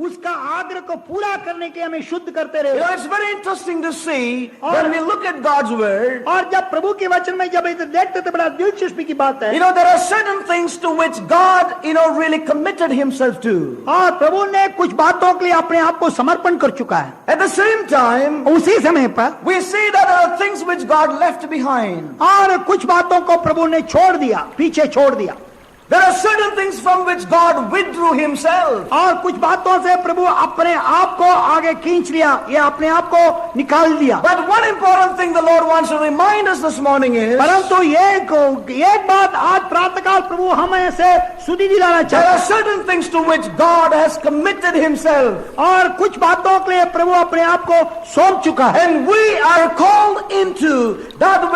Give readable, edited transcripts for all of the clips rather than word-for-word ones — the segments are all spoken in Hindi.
उसका आग्रह को पूरा करने के हमें शुद्ध करते रहे। It's very interesting to see when we look at God's word. और जब प्रभु के वचन में जब इसे देखते तो बड़ा दिलचस्पी की बात है। There are certain things to which God, really committed Himself to. और प्रभु ने कुछ बातों के लिए अपने आप को समर्पण कर चुका है। At the same time, उसी समय पर we see that there are things which God left behind. और कुछ बातों को प्रभु ने छोड़ दिया, पीछे छोड़ दिया। There are certain things from which God withdrew Himself. और कुछ बातों से प्रभु अपने आप को आगे खींच लिया, या अपने आप को निकाल दिया। But one important thing the Lord wants to remind us this morning is, परंतु एक बात आज प्रातःकाल प्रभु हमें से सुधी दिलाना there चाहता are है। certain things to which God has committed Himself. और कुछ बातों के लिए प्रभु अपने आप को सौंप चुका है। And we are called into that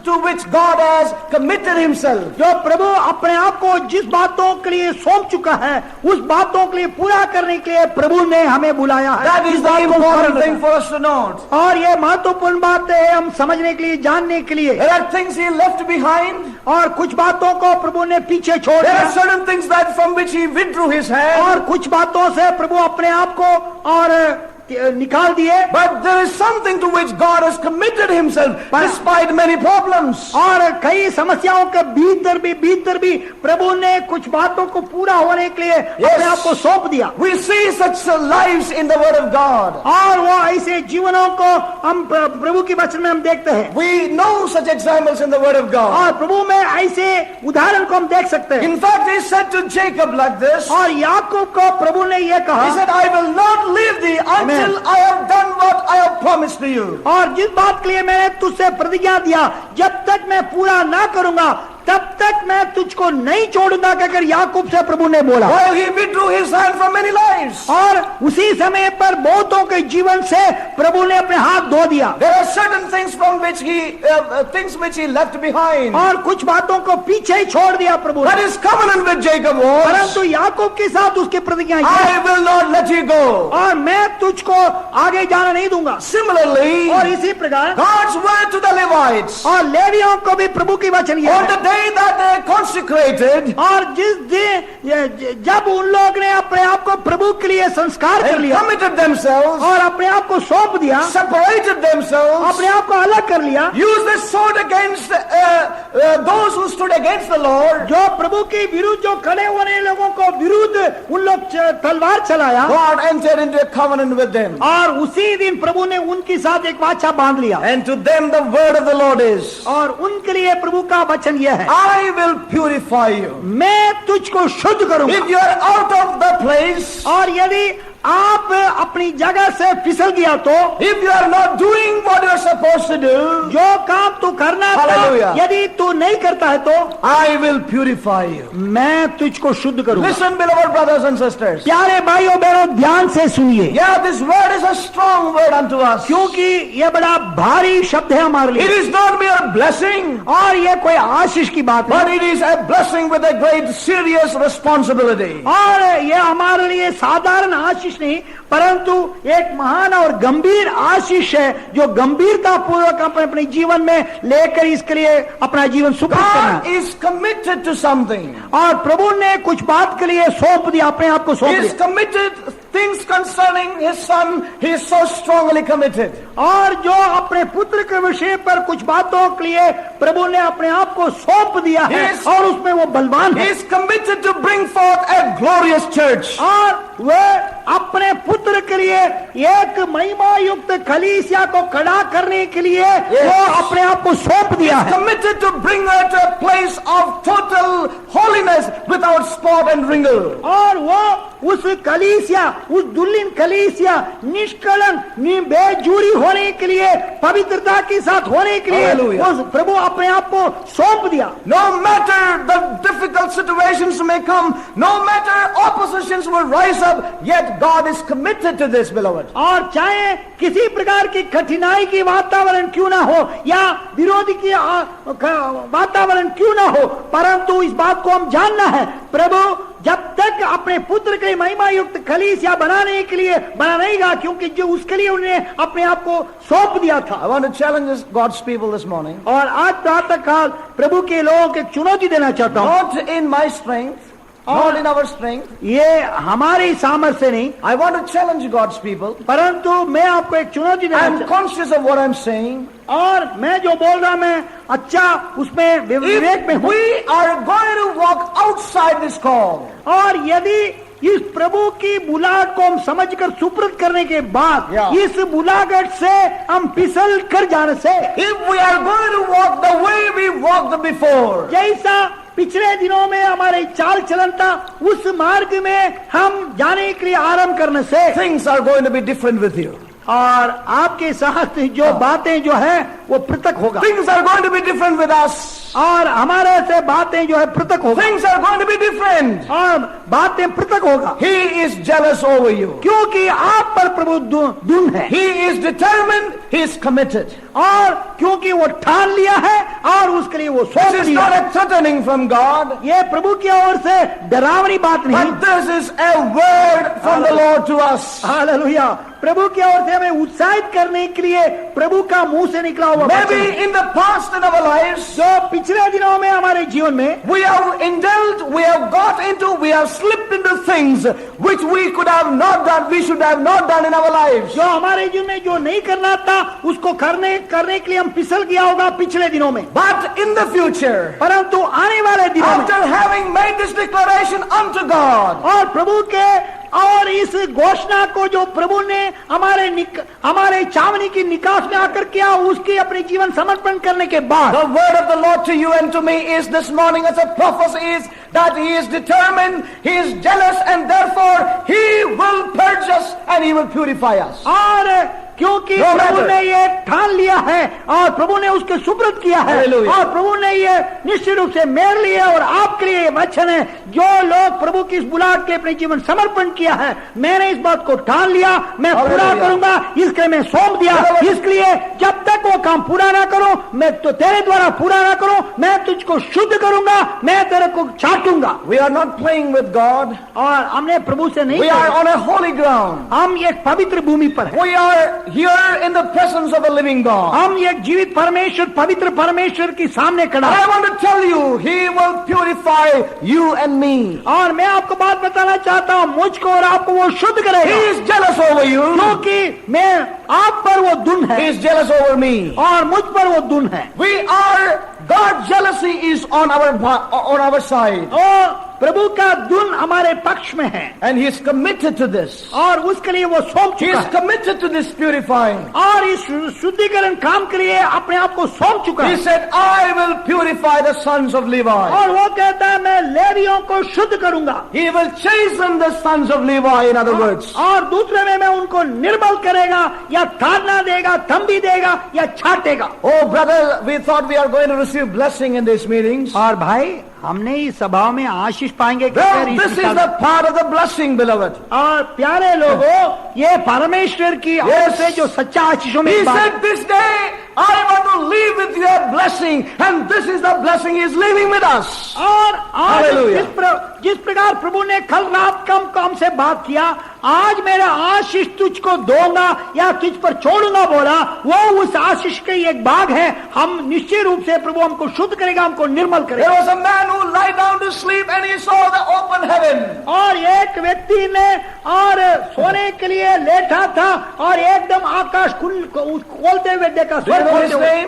to which God has committed Himself. जो प्रभु अपने आप को जिस बातों के लिए सौंप चुका है, उस बातों के लिए पूरा करने के लिए प्रभु ने हमें बुलाया है। That is the important thing for us to note. और ये महत्वपूर्ण बात है हम समझने के लिए, जानने के लिए। There are things He left behind. और कुछ बातों को प्रभु ने पीछे छोड़ There are दिया। certain things that from which He withdrew His hand. और कुछ बातों से प्रभु अपने आप को और निकाल दिए। But there is something to which God has committed Himself despite many problems. और कई समस्याओं के भीतर भी प्रभु ने कुछ बातों को पूरा होने के लिए अपने आप को सौंप दिया। We see such lives in the Word of God. और वो ऐसे जीवनों को हम प्रभु के वचन में हम देखते हैं। We know such examples in the Word of God. और प्रभु में ऐसे उदाहरण को हम देख सकते हैं। In fact, He said to Jacob like this. और याकूब को प्रभु ने ये कहा, He said, I will not leave thee until I have done what I have promised to you. और जिस बात के लिए मैंने तुझसे प्रतिज्ञा दिया, जब तक मैं पूरा ना करूंगा तब तक मैं तुझको नहीं छोड़ूंगा, कहकर याकूब से प्रभु ने बोला। While He withdrew His hand from many lives. और उसी समय पर बहुतों के जीवन से प्रभु ने अपने हाथ धो दिया। There are certain things from which things which He left behind. और कुछ बातों को पीछे ही छोड़ दिया प्रभु ने। But His covenant with Jacob was, परंतु याकूब के साथ उसकी प्रतिज्ञा I will not let you go. और मैं तुझको आगे जाना नहीं दूंगा। Similarly, और इसी प्रकार God's word to the Levites. और लेवियों को भी प्रभु की वचन ये On the day that they consecrated, और जिस दिन जब उन लोग ने अपने आप को प्रभु के लिए संस्कार कर and लिया committed themselves, और अपने आप को सौंप दिया, separated themselves, अपने आप को अलग कर लिया, used the sword against those who stood against the Lord. जो प्रभु के विरुद्ध जो खड़े होने लोगों को विरुद्ध उन लोग तलवार चलाया, God entered into a covenant with them. और उसी दिन प्रभु ने उनके साथ एक वाचा बांध लिया। And to them the word of the Lord is, और उनके लिए प्रभु का वचन यह है, I will purify you. मैं तुझको शुद्ध करूंगा। If you are out of the place, और यदि आप अपनी जगह से फिसल गया तो, if you are not doing what you are supposed to do, जो काम तू करना था Hallelujah. यदि तू नहीं करता है तो I will purify you. मैं तुझको शुद्ध करूंगा। Listen, beloved brothers and sisters. प्यारे भाइयों बहनों ध्यान से सुनिए, Yeah, this word is a strong word unto us. क्योंकि ये बड़ा भारी शब्द है हमारे It लिए, is not mere blessing, और ये कोई आशीष की बात but नहीं, it is a blessing with a great serious responsibility. और ये हमारे लिए साधारण आशीष नहीं परंतु एक महान और गंभीर आशीष है जो गंभीरता पूर्वक अपने जीवन में लेकर इसके लिए अपना जीवन सुखद करना। God is committed to something. और प्रभु ने कुछ बात के लिए सौंप दिया, अपने आप को He सौंप is दिया, committed things concerning his son. He is so strongly committed. और जो अपने पुत्र के विषय पर कुछ बातों के लिए प्रभु ने अपने आप को सौंप दिया है Yes. और उसमें वो बलवान He है, is committed to bring forth a glorious church. और वह अपने पुत्र के लिए एक महिमा युक्त कलीसिया को खड़ा करने के लिए वो अपने आप को सौंप दिया है, Committed to bring her to a place of total holiness without spot and wrinkle. और वो उस कलीसिया, उस दुल्हन कलीसिया निष्कलंक बेजूरी होने के लिए, पवित्रता के साथ होने के लिए Hallelujah. वो प्रभु अपने आप को सौंप दिया। No matter the difficult situations may come, no matter oppositions will rise up, yet God is committed to this, beloved. और चाहे किसी प्रकार की कठिनाई की वातावरण क्यों ना हो या विरोधी की वातावरण क्यों ना हो, परंतु इस बात को हम जानना है, प्रभु जब तक अपने पुत्र के महिमा युक्त कलीसिया बनाने के लिए बना रहेगा, क्योंकि जो उसके लिए उन्हें अपने आप को सौंप दिया था। I want to challenge God's people this morning. और आज प्रातः काल प्रभु के लोगों को एक चुनौती देना चाहता हूँ, Not in my strength, not in our strength. ये हमारी सामर्थ्य नहीं, I want to challenge God's people. परंतु मैं आपको एक चुनौती I देना am चाहता conscious of what I am saying. हूँ, और मैं जो बोल रहा मैं अच्छा उसमें विवेक में If हूँ। we are going to walk outside this call, और यदि इस प्रभु की बुलाहट को हम समझकर सुप्रत करने के बाद Yeah. इस बुलाहट से हम फिसल कर जाने से, if we are going to walk the way we walked before, जैसा पिछले दिनों में हमारे चाल चलन था उस मार्ग में हम जाने के लिए आरंभ करने से, things are going to be different with you. और आपके साथ जो बातें जो है वो पृथक होगा, Things are going to be different with us. और हमारे से बातें जो है पृथक होगा, Things are going to be different. और बातें पृथक होगा, He is jealous over you. क्योंकि आप पर प्रभु दुन है, He is determined. He is committed. और क्योंकि वो ठान लिया है और उसके लिए वो सौंप This is दिया not है। a threatening from God, ये प्रभु की ओर से डरावनी बात नहीं, but this is a word from the Lord to us. Hallelujah, प्रभु की ओर से हमें उत्साहित करने के लिए प्रभु का मुंह से निकला हुआ वचन है। Maybe in the past in our lives, जो पिछले दिनों में हमारे जीवन में we have indulged, we have got into, we have slipped into things which we could have not done, we should have not done in our lives. जो हमारे जीवन में जो नहीं करना था उसको करने के लिए हम फिसल गया होगा पिछले दिनों में, But in the future, परंतु आने वाले दिनों में after having made this declaration unto God, और प्रभु के और इस घोषणा को जो प्रभु ने हमारे चावनी की निकास में आकर किया, उसकी अपने जीवन समर्पण करने के बाद the word of the Lord to you and to me is this morning as a prophecy is that He is determined, He is jealous, and therefore He will purge us and He will purify us. और क्योंकि No प्रभु matter. ने ये ठान लिया है और प्रभु ने उसके सुब्रत किया है, Hallelujah. और प्रभु ने ये निश्चित रूप से मेरे लिए और आपके लिए ये वचन है, जो लोग प्रभु की इस बुलाहट के लिए अपने जीवन समर्पण किया है, मैंने इस बात को ठान लिया, मैं पूरा Hallelujah. करूंगा, इसके लिए मैं सौंप दिया, Hallelujah. इसलिए जब तक वो काम पूरा ना करूं, मैं तो तेरे द्वारा पूरा ना करूं, मैं तुझको शुद्ध करूंगा, मैं तेरे को छाटूंगा। We are not playing with God. और हमने प्रभु से नहीं We are किया। on a holy ground. हम एक पवित्र भूमि पर हैं, We are here in the presence of a living God. हम एक जीवित परमेश्वर, पवित्र परमेश्वर के सामने खड़ा I हैं। want to tell you, He will purify you and me. और मैं आपको बात बताना चाहता हूँ, मुझको और आपको वो शुद्ध He करेगा, is jealous over you. क्योंकि मैं आप पर वो दुन He है is jealous over me. और मुझ पर वो दुन है। We are God's jealousy is on our side. और प्रभु का दुन हमारे पक्ष में है, And He is committed to this. और उसके लिए वो सौंप He चुका is है, committed to this purifying. और इस शुद्धिकरण काम के लिए अपने आप को सौंप चुका He है। said, I will purify the sons of Levi. और वो कहता है मैं लेवियों को शुद्ध करूंगा, He will chasten the sons of Levi, in other words. और दूसरे में मैं उनको निर्बल करेगा, या ताड़ना देगा, तंबी देगा, या छाटेगा। Oh brother, we thought we are going to receive blessing in these meetings. और भाई हमने इस सभाओं में आशीष पाएंगे। Well, this is the part of the blessing, beloved. और प्यारे लोगों, ये परमेश्वर की ओर से जो सच्चा आशीषों में He बात- said, this day I want to live with your blessing, and this is the blessing He is living with us. और आज Hallelujah. जिस प्रकार प्रभु ने कल रात को हमसे बात किया, आज मेरा आशीष तुझको दूंगा या तुझ पर छोड़ूंगा बोला, वो उस आशीष के एक भाग है। हम निश्चय रूप से प्रभु हमको शुद्ध करेगा, हमको निर्मल There करेगा। was a man who lay down to sleep and he saw the open heaven. और एक व्यक्ति ने और सोने के लिए लेटा था और एकदम आकाश खोलते हुए देखा। Do you know his name?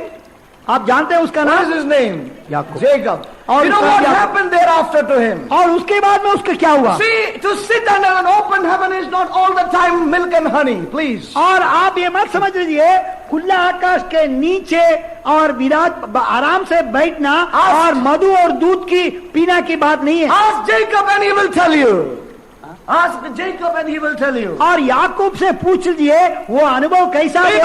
आप जानते हैं उसका What is नाम? his name? याकूब। Jacob. और You know उसका what Yakub. happened thereafter to him? और उसके बाद में उसका क्या हुआ? See, to sit under an open heaven is not all the time milk and honey, please. और आप ये मत समझ लीजिए खुला आकाश के नीचे और विराट आराम से बैठना और मधु और दूध की पीना की बात नहीं है। Ask Jacob and he will tell you. Ask Jacob and he will tell you. और याकूब से पूछ लीजिए वो अनुभव कैसा है।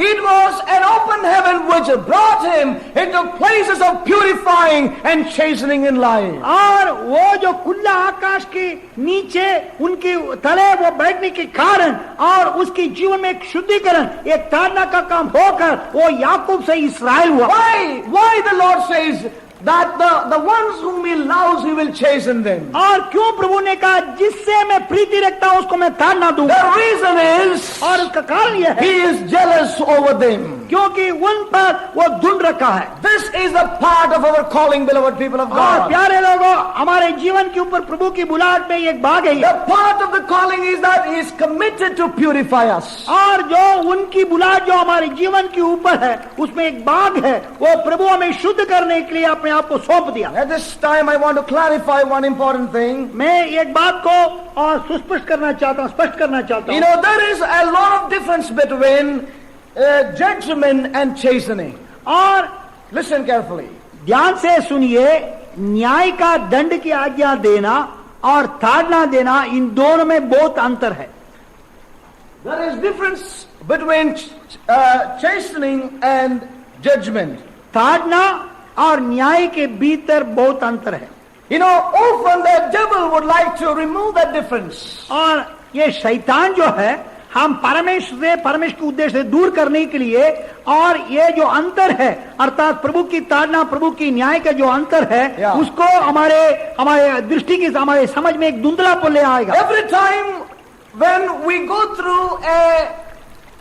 It was an open heaven which brought him into places of purifying and chastening in life. और वो जो खुला आकाश के नीचे उनके तले वो बैठने के कारण और उसके जीवन में एक शुद्धिकरण, एक ताड़ना का काम होकर वो याकूब से इस्राएल हुआ। Why the Lord says that the ones whom He loves, He will chasten them? और क्यों प्रभु ने कहा जिससे मैं प्रीति रखता हूं उसको मैं ताड़ना दूंगा? The reason is और उसका कारण यह है He is jealous over them. क्योंकि उन पर वो धुन रखा है। This is the part of our calling, beloved people of और God. प्यारे लोगों, हमारे जीवन के ऊपर प्रभु की बुलाहट में एक भाग है। The part of the calling is that He is committed to purify us. और जो उनकी बुलाहट जो हमारे जीवन के ऊपर है उसमें एक भाग है, वो प्रभु हमें शुद्ध करने के लिए अपने आप को सौंप दिया। At this time I want to clarify one important thing. मैं एक बात को और सुस्पष्ट करना चाहता हूँ, स्पष्ट करना चाहता You हूँ। know, there is a lot of difference between judgment and chastening. और Listen carefully. ध्यान से सुनिए, न्याय का दंड की आज्ञा देना और ताड़ना देना, इन दोनों में बहुत अंतर है। There is difference between chastening and judgment. ताड़ना और न्याय के भीतर बहुत अंतर है। You know, often the devil would like to remove that difference. और ये शैतान जो है हम परमेश्वर के उद्देश्य से दूर करने के लिए, और ये जो अंतर है अर्थात प्रभु की ताड़ना प्रभु की न्याय का जो अंतर है उसको हमारे दृष्टि की हमारे समझ में एक धुंधलापन ले आएगा। Every time when we go through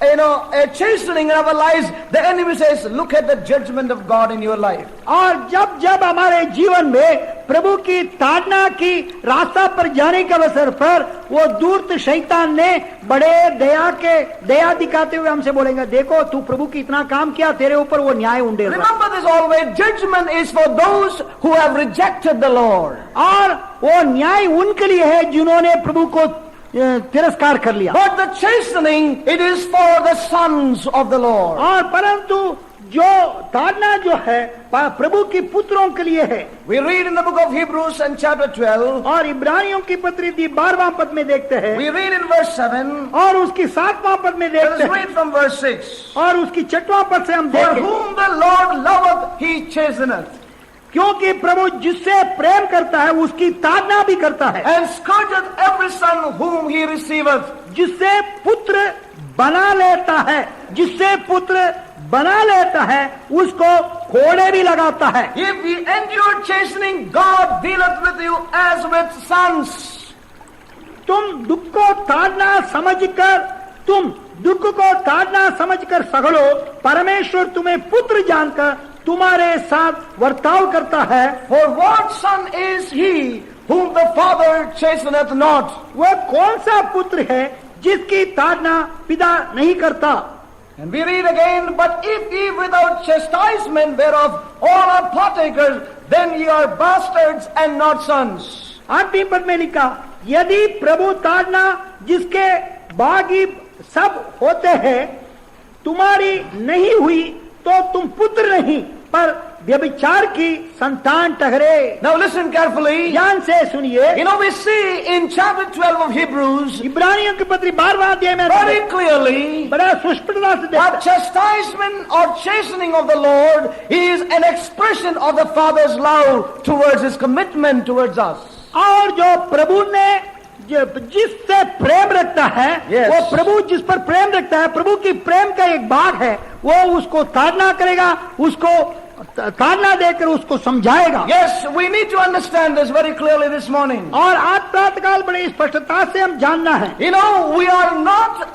a chastening in our lives, the enemy says, look at the judgment of God in your life. और जब जब हमारे जीवन में प्रभु की ताड़ना की रास्ता पर जाने के अवसर पर वो दूत शैतान ने बड़े दया दिखाते हुए हमसे बोलेंगे, देखो तू प्रभु की इतना काम किया, तेरे ऊपर वो न्याय उंडेल रहा है। Remember this always, judgment is for those who have rejected the Lord. और वो न्याय उनके लिए है जिन्होंने प्रभु को तिरस्कार कर लिया। But the chastening, it is for the sons of the Lord. और परंतु जो ताड़ना जो है प्रभु की पुत्रों के लिए है। We read in the book of Hebrews and chapter 12. और इब्रानियों की पत्री 12वां पद में देखते हैं। We read in verse 7. और उसकी 7वां पद में Let देखते us हैं। read from verse 6. और उसकी 6वां पद से हम For देखते हैं, whom the Lord loveth, He chasteneth, क्योंकि प्रभु जिससे प्रेम करता है उसकी ताड़ना भी करता है, and scourgeth every son whom He receiveth. जिससे पुत्र बना लेता है, जिससे पुत्र बना लेता है उसको कोड़े भी लगाता है। If ye endure chastening, God dealeth with you as with sons. तुम दुख को ताड़ना समझकर सगड़ो, परमेश्वर तुम्हें पुत्र जानकर तुम्हारे साथ वर्ताव करता है। For what son is he whom the Father chasteneth not? वह कौन सा पुत्र है जिसकी ताड़ना पिता नहीं करता? And we read again, but if ye without chastisement whereof all are partakers, then ye are bastards and not sons. 8वें पद में लिखा, यदि प्रभु ताड़ना जिसके बागी सब होते हैं तुम्हारी नहीं हुई तो तुम पुत्र नहीं पर व्यभिचार की संतान ठहरे। Now listen carefully. ध्यान से सुनिए। You know, we see in chapter 12 of Hebrews इब्रानियों की पत्री 12वां अध्याय में very clearly बड़ा सुस्पष्टता से देखा that chastisement or chastening of the Lord is an expression of the Father's love towards His commitment towards us. और जो प्रभु ने जिससे प्रेम रखता है Yes. वो प्रभु जिस पर प्रेम रखता है, प्रभु की प्रेम का एक भाग है, वो उसको ताड़ना करेगा, उसको ताड़ना देकर उसको समझाएगा। Yes, we need to understand this very clearly this morning. और आज प्रातःकाल बड़ी स्पष्टता से हम जानना है। You know, we are not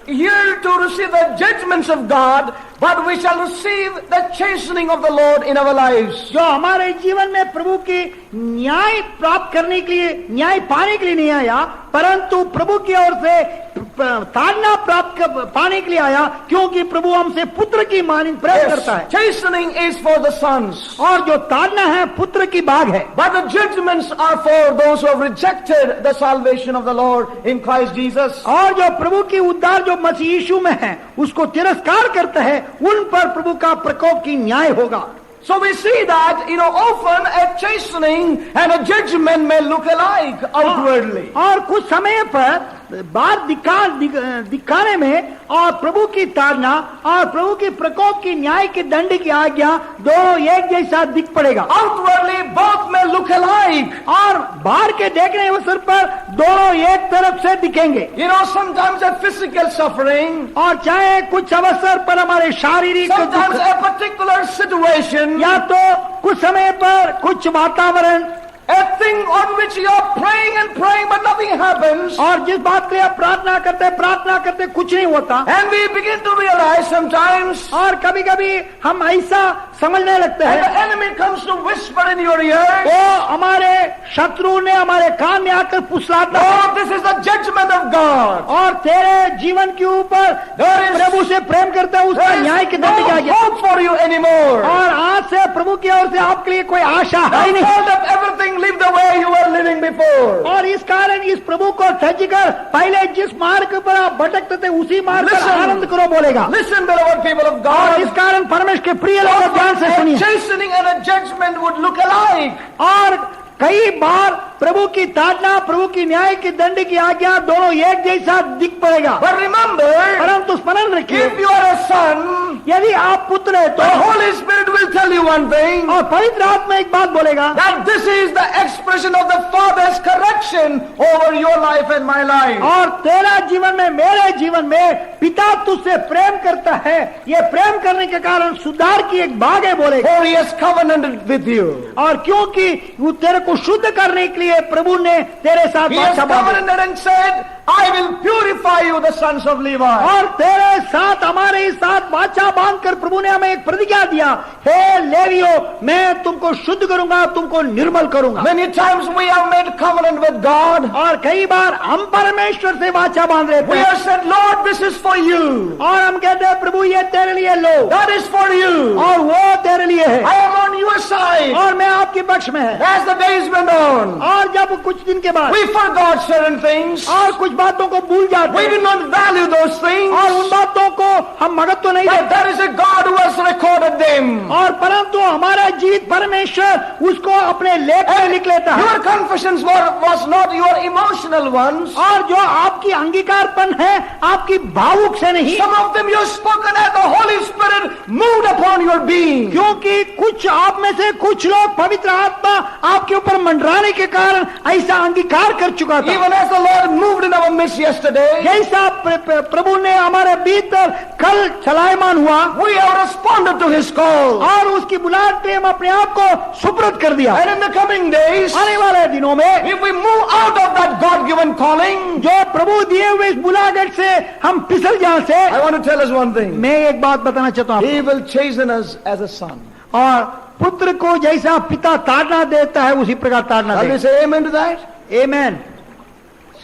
here to receive the judgments of God, but we shall receive the chastening of the Lord in our lives. जो हमारे जीवन में प्रभु की न्याय प्राप्त करने के लिए, न्याय पाने के लिए नहीं आया, परंतु प्रभु की ओर से ताड़ना प्राप्त पाने के लिए आया, क्योंकि प्रभु हमसे पुत्र की मानिंद प्रेम करता है। Chastening is for the sons, और जो ताड़ना है पुत्र की बाग है। but the judgments are for those who have rejected the salvation of the Lord in Christ Jesus. और जो प्रभु की उद्धार जो मसीह यीशु में है उसको तिरस्कार करता है, उन पर प्रभु का प्रकोप की न्याय होगा। So we see that, you know, often a chastening and a judgment may look alike outwardly. और कुछ समय पर बात दिखाने में और प्रभु की ताड़ना और प्रभु की प्रकोप की न्याय के दंड की आज्ञा दो एक जैसा दिख पड़ेगा। Outwardly both may look alike. और बाहर के देखने अवसर पर दोनों एक तरफ से दिखेंगे। You know, sometimes a physical suffering, और चाहे कुछ अवसर पर हमारे शारीरिक sometimes a particular situation, या तो कुछ समय पर कुछ वातावरण, a thing on which you are praying and praying but nothing happens, और जिस बात के लिए आप प्रार्थना करते कुछ नहीं होता, and we begin to realize sometimes, और कभी कभी हम ऐसा समझने लगते and हैं the enemy comes to whisper in your ear, वो हमारे शत्रु ने हमारे कान में आकर फुसलाता है, oh, this is the judgment of God. और तेरे जीवन के ऊपर प्रभु से प्रेम करता है, उसका न्याय के दंड की No आज्ञा। hope for you anymore. और आज से प्रभु की ओर से आपके लिए कोई आशा है ही नहीं। Hold up everything, live the way you were living before. और इस कारण इस प्रभु को सजकर पहले जिस मार्ग पर आप भटकते थे उसी मार्ग पर Listen. आनंद करो बोलेगा। Listen, beloved people of और इस God. कारण परमेश्वर के प्रिय लोग ध्यान से A सुनिए। chastening and a judgment would look alike. और कई बार प्रभु की ताड़ना, प्रभु की न्याय की दंड की आज्ञा दोनों एक जैसा दिख पड़ेगा। But remember, परंतु स्मरण रखिए, if you are a son, यदि आप पुत्र है the तो Holy Spirit will tell you one thing, और पवित्र आत्मा एक बात बोलेगा, that this is the expression of the Father's correction over your life and my life. और तेरा जीवन में मेरे जीवन में पिता तुझसे प्रेम करता है, ये प्रेम करने के कारण सुधार की एक बाग है बोलेगा। For He has covenanted with you. और क्योंकि वो तेरे को शुद्ध करने के लिए प्रभु ने तेरे साथ He has वाचा बांधा covenanted and said, I will purify you, the sons of Levi. और तेरे साथ हमारे साथ वाचा बांधकर प्रभु ने हमें एक प्रतिज्ञा दिया, हे लेवियो मैं तुमको शुद्ध करूंगा, तुमको निर्मल करूंगा। Many times we have made covenant with God. और कई बार हम परमेश्वर से वाचा बांध रहे We थे have said, Lord, this is for you. और हम कहते हैं प्रभु ये तेरे लिए लो, That is for you. और वो तेरे लिए है, I am on your side. और मैं आपके पक्ष में है। As the days went on, और जब कुछ दिन के बाद we forgot certain things. और कुछ बातों को भूल जाते We हैं did not value those things. और उन बातों को हम महत्व नहीं But देते, there is a God who has recorded them. और परंतु हमारा जीवित परमेश्वर उसको अपने लेख में लिख लेता है। Your confessions was not your emotional ones. और जो आपकी अंगीकारपन है आपकी भावुक से नहीं, Some of them you have spoken as the Holy Spirit moved upon your being. क्योंकि कुछ आप में से कुछ लोग पवित्र आत्मा आपके ऊपर मंडराने के कारण ऐसा अंगीकार कर चुका था। Even as the Lord moved in our midst yesterday, जैसा प्रभु ने हमारे भीतर कल चलायमान हुआ, we have responded to His call. और उसकी बुलाहट पे हम अपने आप को सुपुर्द कर दिया। And in the coming days, आने वाले दिनों में if we move out of that God-given calling, जो प्रभु दिए हुए इस बुलाहट से हम फिसल जाए से, I want to tell us one thing. मैं एक बात बताना चाहता हूँ, He will chasten us as a son. और पुत्र को जैसा पिता ताड़ना देता है उसी प्रकार ताड़ना Shall we देता say amen to that? है। आमेन।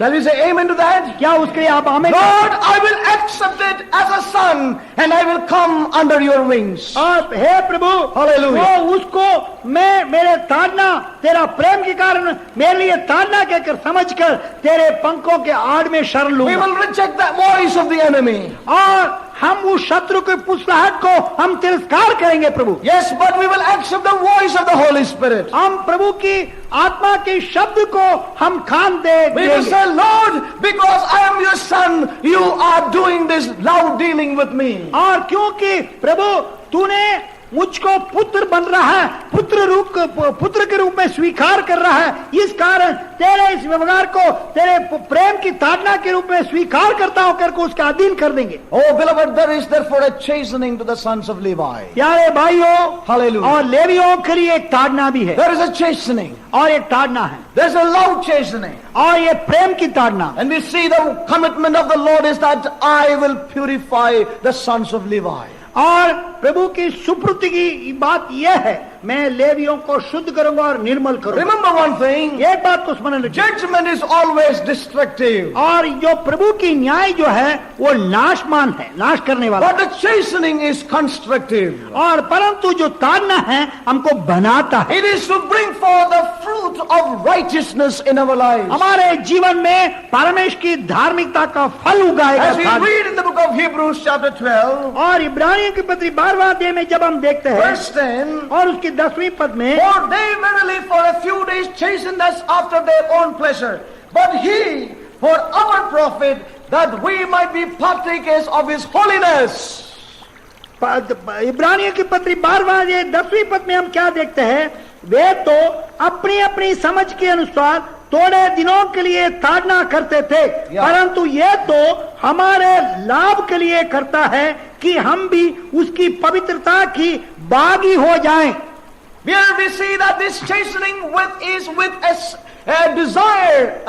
Shall we say amen to that? क्या उसके लिए आप आमीन? Lord, I will accept it as a son and I will come under your wings. आप हे प्रभु, Hallelujah. वो उसको मैं मेरे ताड़ना तेरा प्रेम के कारण मेरे लिए ताड़ना कहकर समझकर तेरे पंखों के आड़ में शरण We लूंगा will reject the voice of the enemy. और हम उस शत्रु के पुसलाहट को हम तिरस्कार करेंगे प्रभु। Yes, but we will accept the voice of the Holy Spirit. हम प्रभु की आत्मा के शब्द को हम कान दे We will देंगे। say, Lord, because I am your son, you are doing this loud dealing with me. और क्योंकि प्रभु तूने मुझको पुत्र बन रहा है, पुत्र के रूप में स्वीकार कर रहा है, इस कारण तेरे इस व्यवहार को तेरे प्रेम की ताड़ना के रूप में स्वीकार करता हूं करके उसका अधीन कर देंगे। Oh, beloved, there is therefore a chastening to the sons of Levi. प्यारे भाइयों, Hallelujah. और लेवियों के लिए एक ताड़ना भी है There is a chastening. और एक ताड़ना है There is a loud chastening. और ये प्रेम की ताड़ना। And we see the commitment of the Lord is that I will purify the sons of Levi. और प्रभु की सुपुर्द की बात यह है, मैं लेवियों को शुद्ध करूंगा और निर्मल करूंगा। Remember one thing, एक बात को स्मरण रखिए, judgment is always destructive. और जो प्रभु की न्याय जो है वो नाशमान है, नाश करने वाला। But the chastening is constructive. और परंतु जो ताड़ना है हमको बनाता है, It is to bring forth the fruit of righteousness in our lives. हमारे जीवन में परमेश्वर की धार्मिकता का फल उगाएगा। As we read in the book of Hebrews chapter 12, और इब्रानियों की पत्री 12वां अध्याय में जब हम देखते हैं verse 10, और उसकी 10वीं पद में, for they verily for a few days chastened us after their own pleasure, but he for our profit, that we might be partakers of his holiness. इब्रानियों की पत्री 12वां अध्याय 10वीं पद में हम क्या देखते हैं, वे तो अपनी अपनी समझ के अनुसार थोड़े दिनों के लिए ताड़ना करते थे, परंतु ये तो हमारे लाभ के लिए करता है कि हम भी उसकी पवित्रता की बागी हो जाएं। Here we see that this chastening is with a desire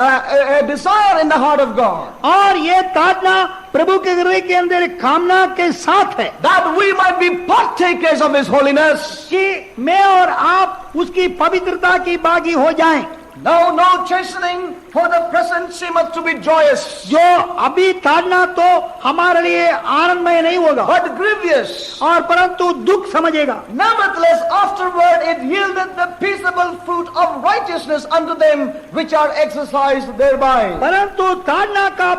in the heart of God, और ये ताड़ना प्रभु के हृदय के अंदर एक कामना के साथ है that we might be partakers of his holiness. कि मैं और आप उसकी पवित्रता की बागी हो जाएं। Now, no chastening for the present seemeth to be joyous, जो अभी ताड़ना तो हमारे लिए आनंदमय नहीं होगा, but grievous. और परंतु दुख समझेगा। Nevertheless, afterward it yielded the peaceable fruit of righteousness unto them which are exercised thereby. परंतु ताड़ना का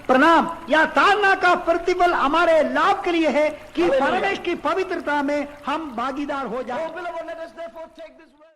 प्रणाम या ताड़ना का प्रतिफल हमारे लाभ के लिए है कि परमेश्वर की पवित्रता में हम भागीदार हो जाएं। Oh, beloved, let us therefore take this word.